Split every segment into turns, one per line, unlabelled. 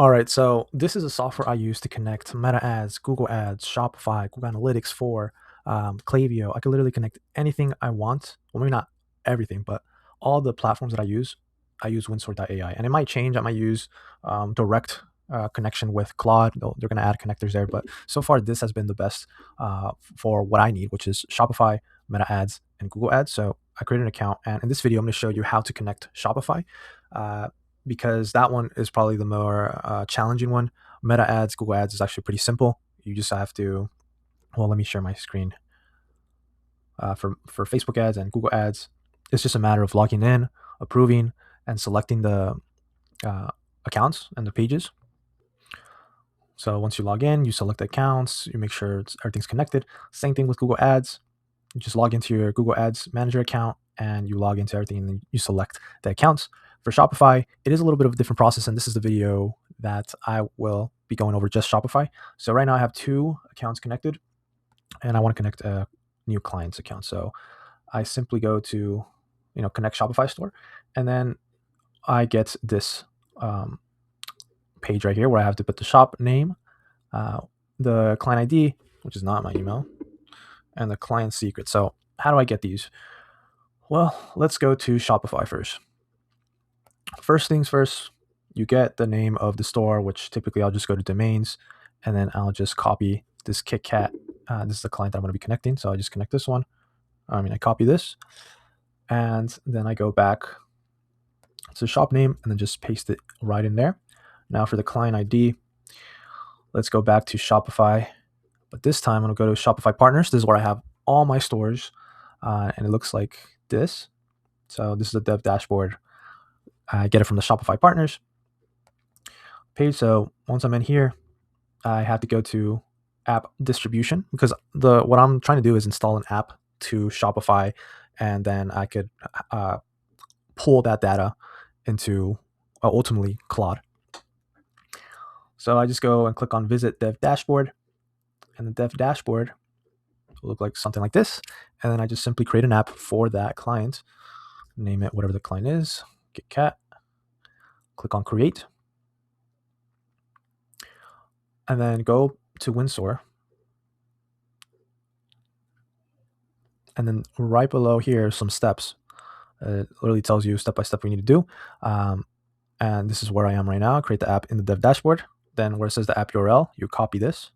All right, so this is a software I use to connect Meta Ads, Google Ads, Shopify, Google Analytics for Klaviyo. I can literally connect anything I want. Well, maybe not everything, but all the platforms that I use Windsor.ai. And it might change. I might use direct connection with Claude. They're going to add connectors there. But so far, this has been the best for what I need, which is Shopify, Meta Ads, and Google Ads. So I created an account. And in this video, I'm going to show you how to connect Shopify. Because that one is probably the more challenging one. Meta Ads, Google Ads is actually pretty simple. You just have to, well, let me share my screen. For Facebook ads and Google ads, it's just a matter of logging in, approving, and selecting the uh, accounts and the pages. So once you log in, you select the accounts, you make sure everything's connected. Same thing with Google Ads. You just log into your Google Ads Manager account and you log into everything and then you select the accounts. For Shopify, it is a little bit of a different process, and this is the video that I will be going over just Shopify. So right now I have 2 accounts connected and I want to connect a new client's account. So I simply go to, connect Shopify store, and then I get this page right here where I have to put the shop name, the client ID, which is not my email, and the client secret. So how do I get these? Well, let's go to Shopify first. First things first, you get the name of the store, which typically I'll just go to domains, and then I'll just copy this KitKat. This is the client that I'm going to be connecting, so I just connect this one. I copy this, and then I go back to shop name and then just paste it right in there. Now for the client ID, let's go back to Shopify, but this time I'm going to go to Shopify Partners. This is where I have all my stores, and it looks like this. So this is the dev dashboard. I get it from the Shopify Partners page. So once I'm in here, I have to go to app distribution, because what I'm trying to do is install an app to Shopify, and then I could pull that data into ultimately Claude. So I just go and click on visit dev dashboard, and the dev dashboard will look like something like this. And then I just simply create an app for that client, name it whatever the client is, KitKat, click on create, and then go to Windsor. And then right below here, some steps. It literally tells you step by step what you need to do. And this is where I am right now. Create the app in the dev dashboard. Then where it says the app URL, you copy this.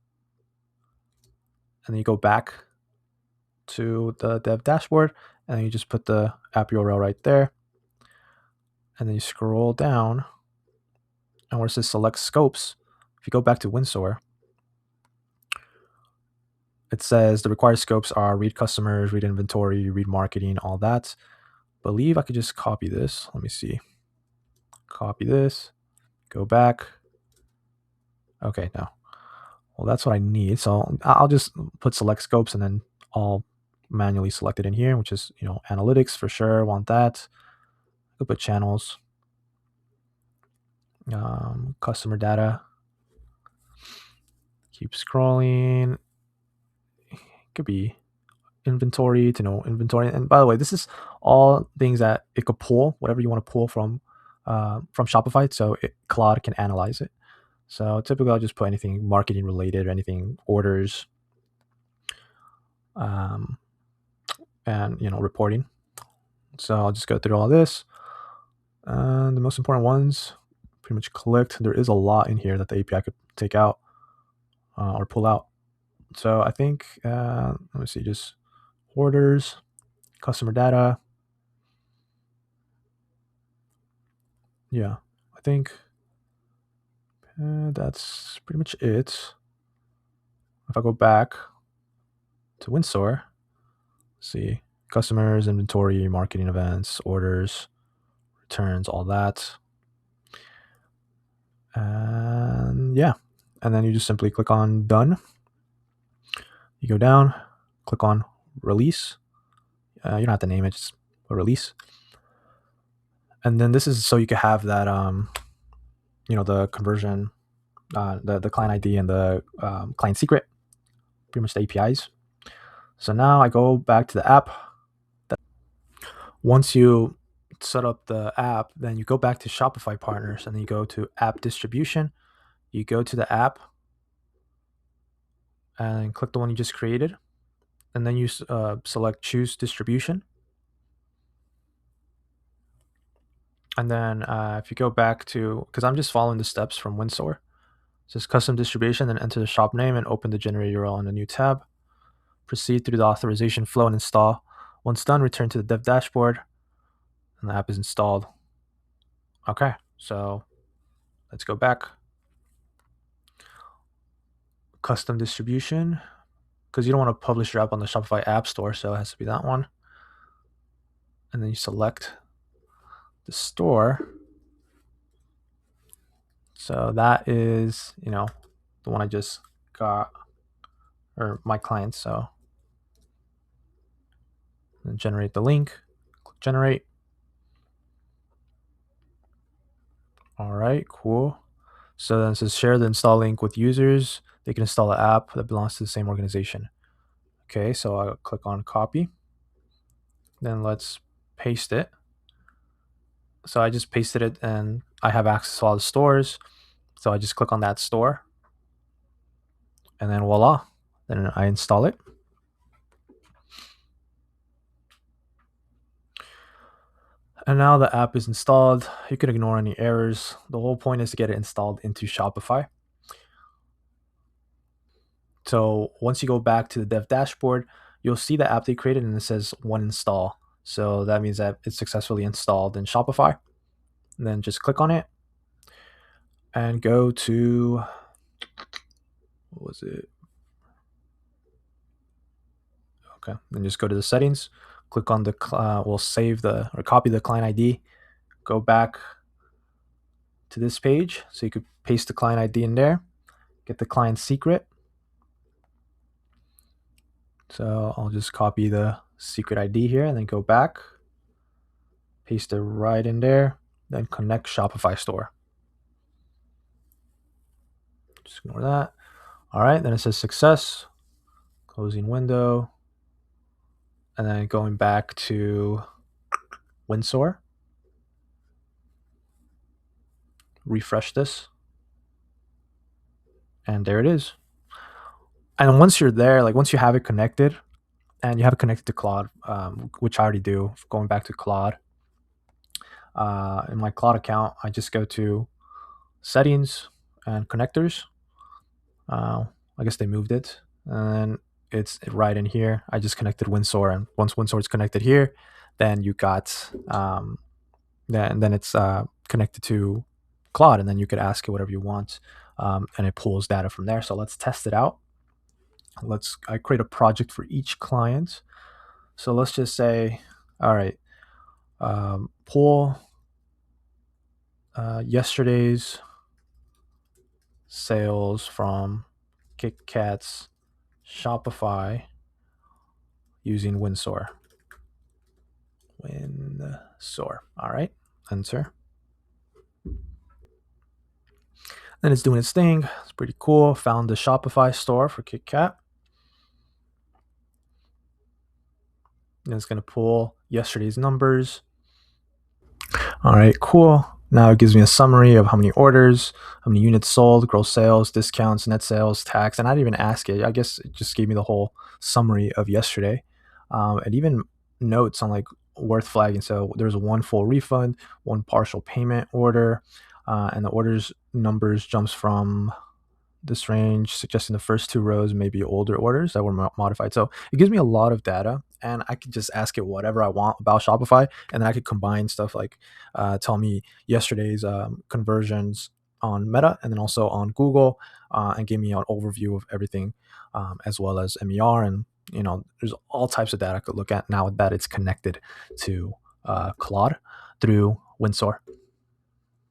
And then you go back to the dev dashboard, and then you just put the app URL right there. And then you scroll down, and where it says select scopes, if you go back to Windsor, it says the required scopes are read customers, read inventory, read marketing, all that. I believe I could just copy this. Let me see. Copy this, go back. Okay, no. Well, that's what I need. So I'll just put select scopes and then I'll manually select it in here, which is, analytics for sure. Want that. I could put channels, customer data. Keep scrolling. Could be inventory to know inventory. And by the way, this is all things that it could pull, whatever you want to pull from Shopify, so Claude can analyze it. So typically I'll just put anything marketing related or anything orders, and reporting. So I'll just go through all this. The most important ones pretty much clicked. There is a lot in here that the API could take out or pull out. So I think, let me see, just orders, customer data. Yeah, I think that's pretty much it. If I go back to Windsor, see customers, inventory, marketing events, orders, returns, all that. And yeah, and then you just simply click on done. You go down, click on release. You don't have to name it, just a release. And then this is so you can have that, the conversion, the client ID and the client secret, pretty much the APIs. So now I go back to the app. Once you set up the app, then you go back to Shopify Partners and then you go to app distribution. you go to the app and click the one you just created, and then you select choose distribution. And then if you go back to, because I'm just following the steps from Windsor, it says custom distribution, then enter the shop name and open the generated URL in a new tab. Proceed through the authorization flow and install. Once done, return to the dev dashboard, and the app is installed. Okay, so let's go back. Custom distribution, because you don't want to publish your app on the Shopify App Store, so it has to be that one. And then you select the store. So that is, the one I just got, or my client. So then generate the link, click generate. All right, cool. So then it says share the install link with users. They can install the app that belongs to the same organization. Okay, so I'll click on copy. Then let's paste it. So I just pasted it and I have access to all the stores. So I just click on that store and then voila, then I install it. And now the app is installed. You can ignore any errors. The whole point is to get it installed into Shopify. So once you go back to the dev dashboard, you'll see the app they created and it says one install. So that means that it's successfully installed in Shopify. And then just click on it and go to, what was it? Okay, then just go to the settings, click on the, we'll save the, or copy the client ID, go back to this page. So you could paste the client ID in there, get the client secret. So I'll just copy the secret ID here and then go back, paste it right in there, then connect Shopify store. Just ignore that. All right, then it says success, closing window, and then going back to Windsor. Refresh this. And there it is. And once you're there, like once you have it connected and you have it connected to Claude, which I already do, going back to Claude, in my Claude account, I just go to settings and connectors. I guess they moved it, and it's right in here. I just connected Windsor, and once Windsor is connected here, then you got then it's connected to Claude, and then you could ask it whatever you want, and it pulls data from there. So let's test it out. I create a project for each client. So let's just say, all right, pull yesterday's sales from Kit Kat's Shopify using Windsor. All right, enter. Then it's doing its thing. It's pretty cool. Found the Shopify store for Kit Kat. And it's going to pull yesterday's numbers. All right, cool. Now it gives me a summary of how many orders, how many units sold, gross sales, discounts, net sales, tax. And I didn't even ask it. I guess it just gave me the whole summary of yesterday. And even notes on like worth flagging. So there's one full refund, one partial payment order, and the orders numbers jumps from this range, suggesting the first two rows may be older orders that were modified. So it gives me a lot of data, and I could just ask it whatever I want about Shopify, and then I could combine stuff like tell me yesterday's conversions on Meta and then also on Google, and give me an overview of everything, as well as MER. And there's all types of data I could look at now that it's connected to Claude through Windsor.